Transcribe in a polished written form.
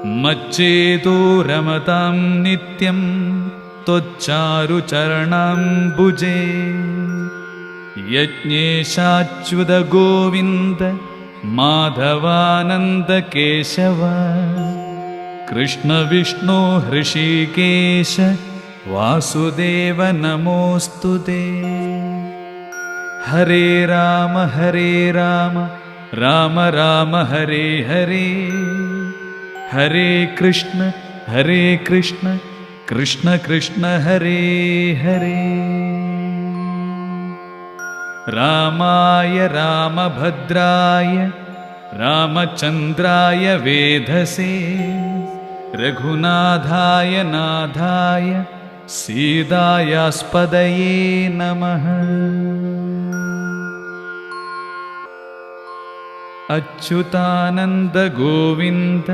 मच्चेतो रमतां नित्यं त्वच्चारुचरणाम्बुजे यज्ञेशाच्युत गोविन्द माधवानन्द केशव कृष्ण विष्णु हृषीकेश वासुदेव नमोऽस्तुते। हरे राम राम राम हरे हरे हरे कृष्ण कृष्ण कृष्ण हरे हरे। रामाय रामभद्राय रामचन्द्राय वेधसे रघुनाथाय नाथाय सीतायास्पदये नमः। अच्युतानन्द गोविन्द